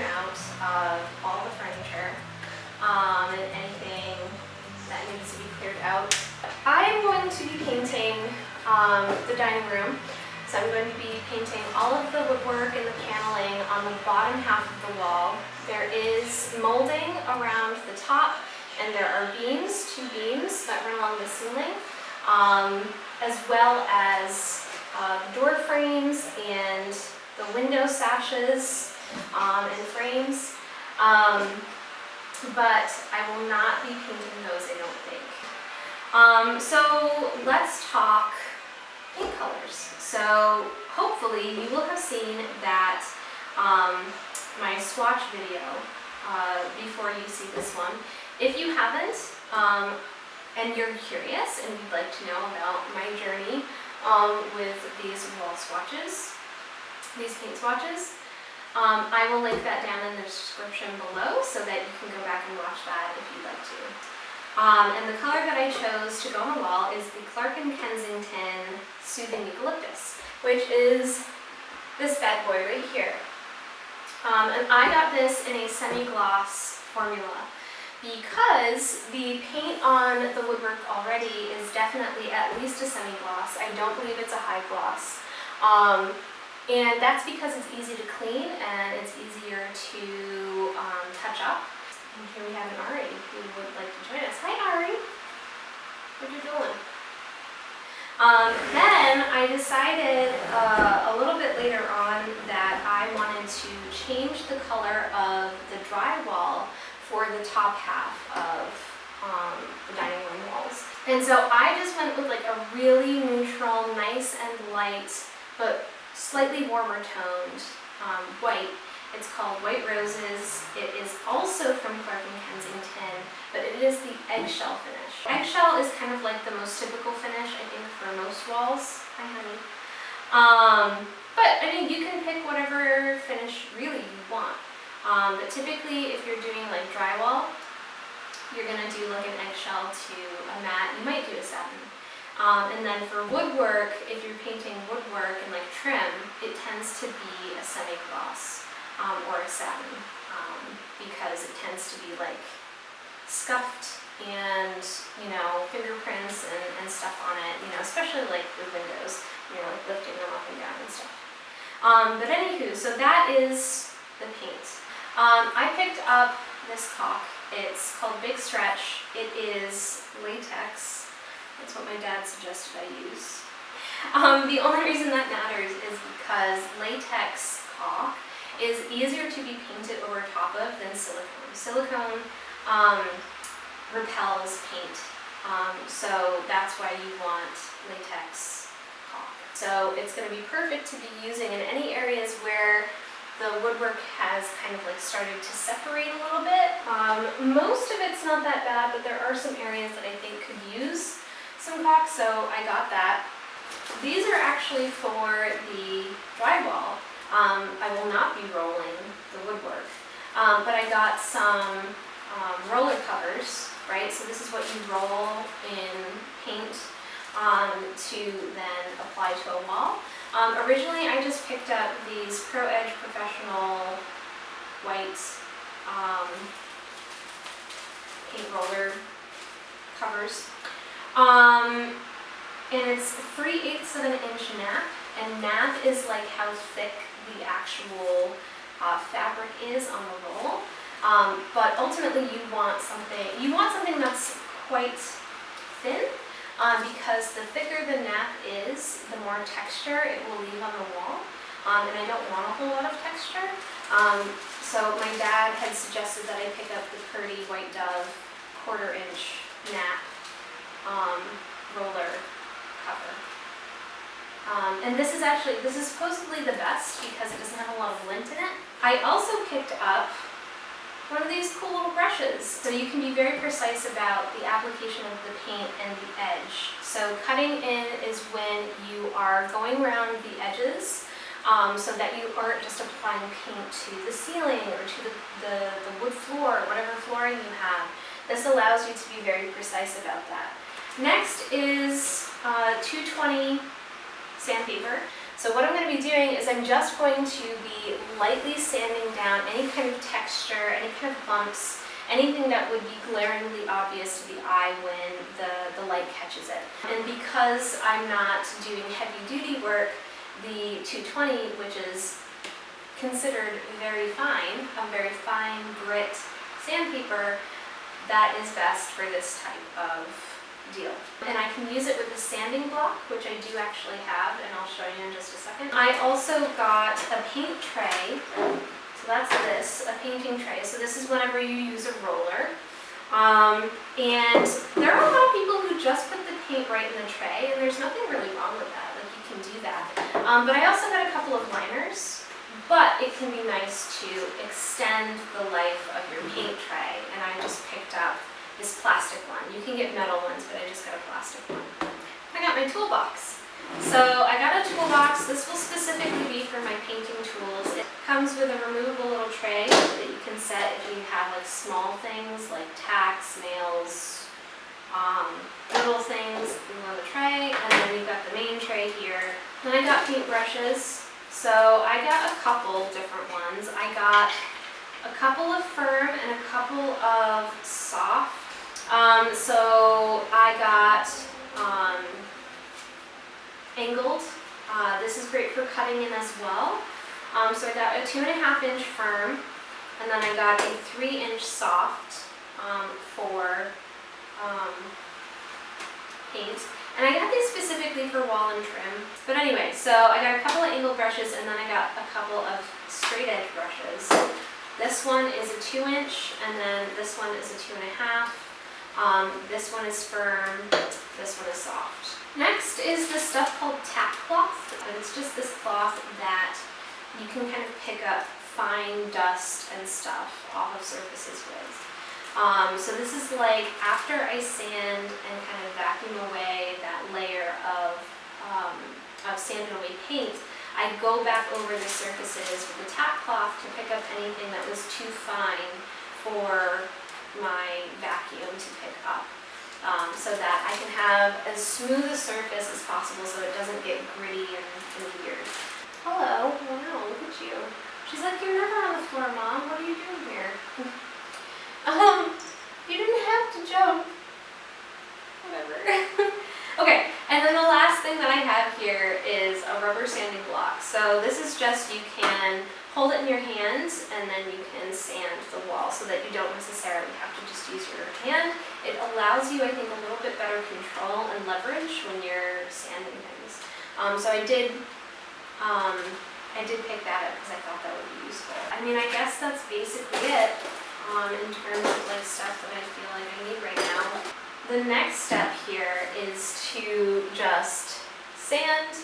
out of all the furniture and anything that needs to be cleared out. I am going to be painting the dining room. So I'm going to be painting all of the woodwork and the paneling on the bottom half of the wall. There is molding around the top, and there are beams, 2 beams that run along the ceiling, as well as door frames and the window sashes and frames. But I will not be painting those, I don't think. So let's talk paint colors. So hopefully you will have seen that my swatch video before you see this one. If you haven't, and you're curious and you'd like to know about my journey with these wall swatches, these paint swatches, I will link that down in the description below so that you can go back and watch that if you'd like to. And the color that I chose to go on the wall is the Clark & Kensington Soothing Eucalyptus, which is this bad boy right here. And I got this in a semi-gloss formula because the paint on the woodwork already is definitely at least a semi-gloss. I don't believe it's a high gloss. And that's because it's easy to clean and it's easier to touch up. And here we have an Ari who would like to join us. Hi Ari, what are you doing? Then I decided a little bit later on that I wanted to change the color of the drywall for the top half of the dining room walls. And so I just went with like a really neutral, nice and light, but slightly warmer toned white. It's called White Roses. It is also from Clark & Kensington, but it is the eggshell finish. Eggshell is kind of like the most typical finish, I think, for most walls. Hi, honey. But I mean, you can pick whatever finish really you want. But typically, if you're doing like drywall, you're gonna do like an eggshell to a matte. You might do a satin. And then for woodwork, if you're painting woodwork and like trim, it tends to be a semi-gloss or a satin because it tends to be like scuffed and, you know, fingerprints and stuff on it, you know, especially like the windows, you know, like lifting them up and down and stuff. But anywho, so that is the paint. I picked up this caulk. It's called Big Stretch. It is latex. That's what my dad suggested I use. The only reason that matters is because latex caulk is easier to be painted over top of than silicone. Silicone repels paint, so that's why you want latex caulk. So it's going to be perfect to be using in any areas where the woodwork has kind of like started to separate a little bit. Most of it's not that bad, but there are some areas that I think could use some caulk, so I got that. These are actually for the drywall. I will not be rolling the woodwork, but I got some roller covers, right? So this is what you roll in paint to then apply to a wall. Originally I just picked up these Pro Edge Professional white paint roller covers. And it's 3/8 of an inch nap, and nap is like how thick the actual fabric is on the roll. But ultimately you want something that's quite thin, because the thicker the nap is, the more texture it will leave on the wall. And I don't want a whole lot of texture. So my dad had suggested that I pick up the Purdy White Dove 1/4 inch nap roller cover. And this is supposedly the best because it doesn't have a lot of lint in it. I also picked up one of these cool little brushes. So you can be very precise about the application of the paint and the edge. So cutting in is when you are going around the edges so that you aren't just applying paint to the ceiling or to the wood floor, whatever flooring you have. This allows you to be very precise about that. Next is 220 sandpaper. So what I'm going to be doing is I'm just going to be lightly sanding down any kind of texture, any kind of bumps, anything that would be glaringly obvious to the eye when the light catches it. And because I'm not doing heavy duty work, the 220, which is considered very fine, a very fine grit sandpaper, that is best for this type of deal. And I can use it with a sanding block, which I do actually have, and I'll show you in just a second. I also got a paint tray. So that's this, a painting tray. So this is whenever you use a roller. And there are a lot of people who just put the paint right in the tray, and there's nothing really wrong with that. Like, you can do that. But I also got a couple of liners. But it can be nice to extend the life of your paint tray, and I just picked up this plastic one. You can get metal ones, but I just got a plastic one. I got my toolbox. So I got a toolbox. This will specifically be for my painting tools. It comes with a removable little tray that you can set if you have like small things like tacks, nails, little things on the tray, and then you've got the main tray here. Then I got paint brushes. So I got a couple different ones. I got a couple of firm and a couple of soft. So I got angled. This is great for cutting in as well. So I got a 2.5 inch firm, and then I got a 3 inch soft for paint. And I got these specifically for wall and trim. But anyway, so I got a couple of angled brushes, and then I got a couple of straight edge brushes. This one is a 2 inch, and then this one is a 2.5. This one is firm, this one is soft. Next is this stuff called tack cloth. And it's just this cloth that you can kind of pick up fine dust and stuff off of surfaces with. So this is like after I sand and kind of vacuum away that layer of sanded away paint, I go back over the surfaces with the tack cloth to pick up anything that was too fine for my vacuum to pick up, so that I can have as smooth a surface as possible so it doesn't get gritty and weird. Hello, wow, look at you. She's like, you're never on the floor, Mom. What are you doing here? You didn't have to jump. Whatever. Okay, and then the last thing that I have here is a rubber sanding block. So this is just, you can hold it in your hands and then you can sand the wall so that you don't necessarily have to just use your hand. It allows you, I think, a little bit better control and leverage when you're sanding things. So I did pick that up because I thought that would be useful. I mean, I guess that's basically it. In terms of like stuff that I feel like I need right now. The next step here is to just sand,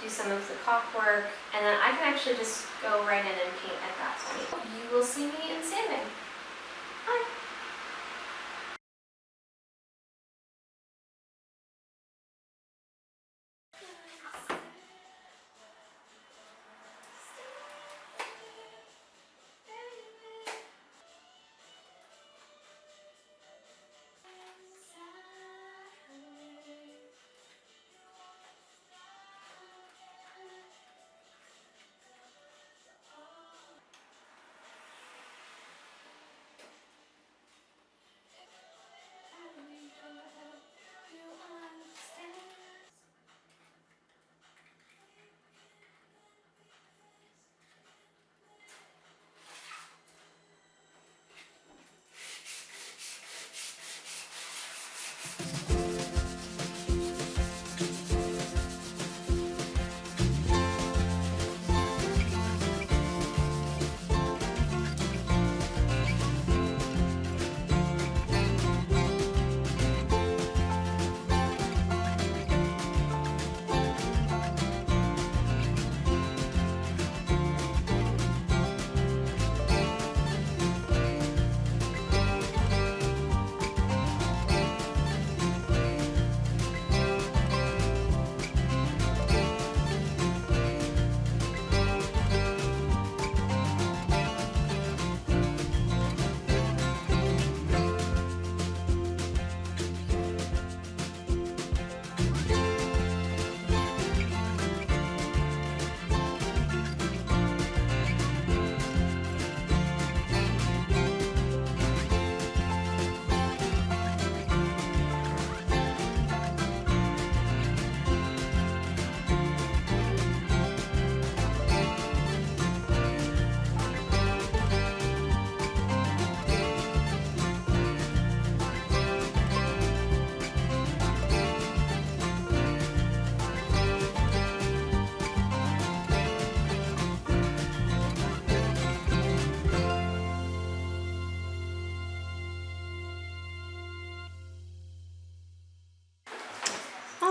do some of the caulk work, and then I can actually just go right in and paint at that point. You will see me in sanding. Bye.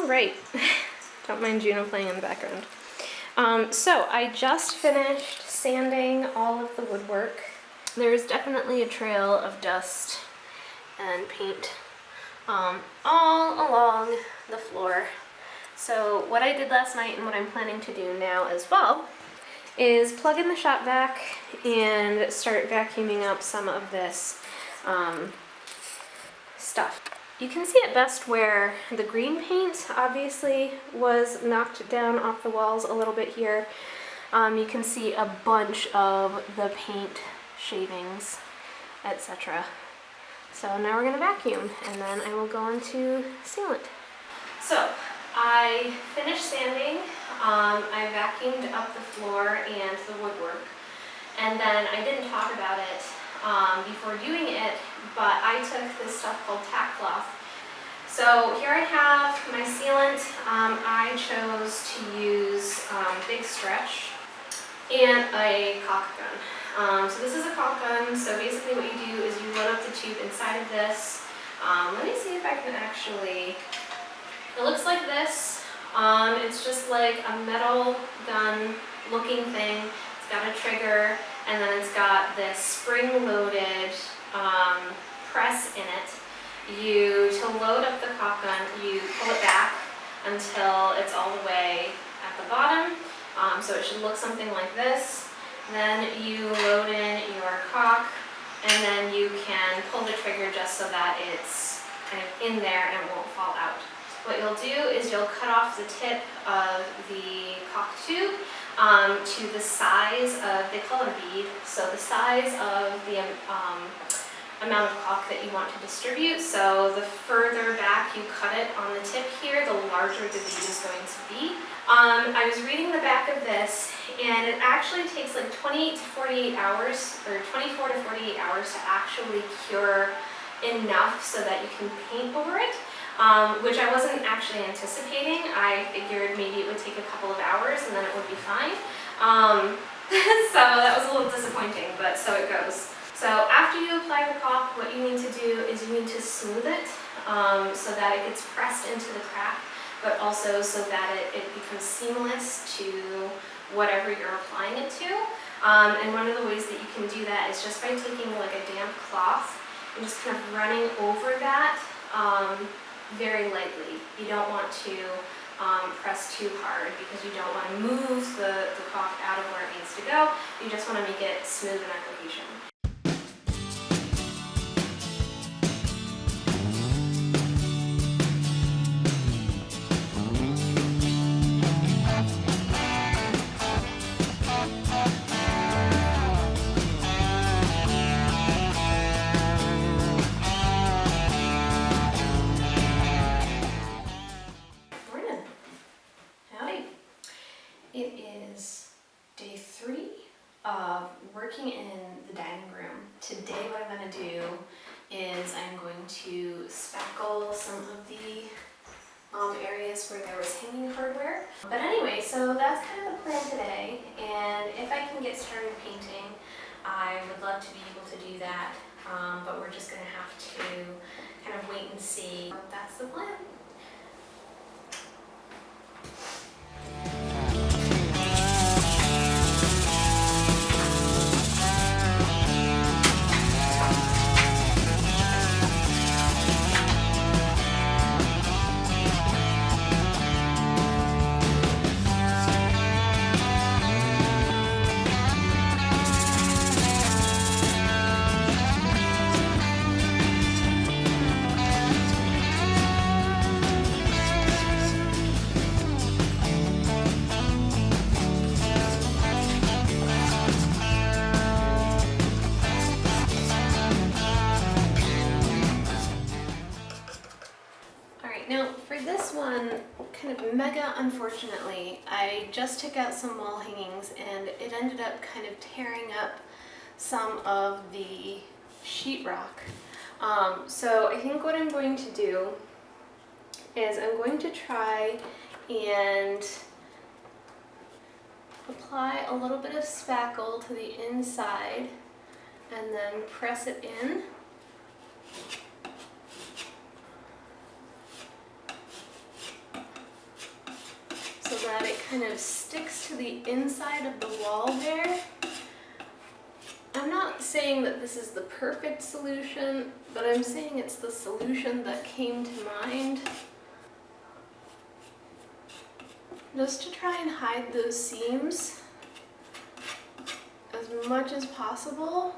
All right. Don't mind Juno playing in the background. So I just finished sanding all of the woodwork. There's definitely a trail of dust and paint all along the floor. So what I did last night and what I'm planning to do now as well is plug in the shop vac and start vacuuming up some of this stuff. You can see it best where the green paint obviously was knocked down off the walls a little bit here. You can see a bunch of the paint shavings, etc. So now we're going to vacuum and then I will go on to sealant. So I finished sanding, I vacuumed up the floor and the woodwork, and then I didn't talk about it before doing it, but I took this stuff called tack cloth. So here I have my sealant. I chose to use Big Stretch and a caulk gun. So this is a caulk gun, so basically what you do is you load up the tube inside of this. Let me see if I can actually... It looks like this. It's just like a metal gun looking thing. It's got a trigger and then it's got this spring-loaded press in it. To load up the caulk gun, you pull it back until it's all the way at the bottom. So it should look something like this. Then you load in your caulk and then you can pull the trigger just so that it's kind of in there and it won't fall out. What you'll do is you'll cut off the tip of the caulk tube to the size of, they call it a bead, so the size of the amount of caulk that you want to distribute. So the further back you cut it on the tip here, the larger the bead is going to be. I was reading the back of this, and it actually takes like 28 to 48 hours, or 24 to 48 hours to actually cure enough so that you can paint over it. Which I wasn't actually anticipating. I figured maybe it would take a couple of hours and then it would be fine. So that was a little disappointing, but so it goes. So after you apply the caulk, what you need to do is you need to smooth it so that it gets pressed into the crack, but also so that it becomes seamless to whatever you're applying it to. And one of the ways that you can do that is just by taking like a damp cloth and just kind of running over that very lightly. You don't want to press too hard because you don't want to move the caulk out of where it needs to go. You just want to make it smooth in application. Working in the dining room. Today what I'm going to do is I'm going to spackle some of the areas where there was hanging hardware. But anyway, so that's kind of the plan today, and if I can get started painting, I would love to be able to do that, but we're just going to have to kind of wait and see. That's the plan. Now for this one, kind of mega unfortunately, I just took out some wall hangings and it ended up kind of tearing up some of the sheetrock. So I think what I'm going to do is I'm going to try and apply a little bit of spackle to the inside and then press it in. kind of sticks to the inside of the wall there. I'm not saying that this is the perfect solution, but I'm saying it's the solution that came to mind. Just to try and hide those seams as much as possible.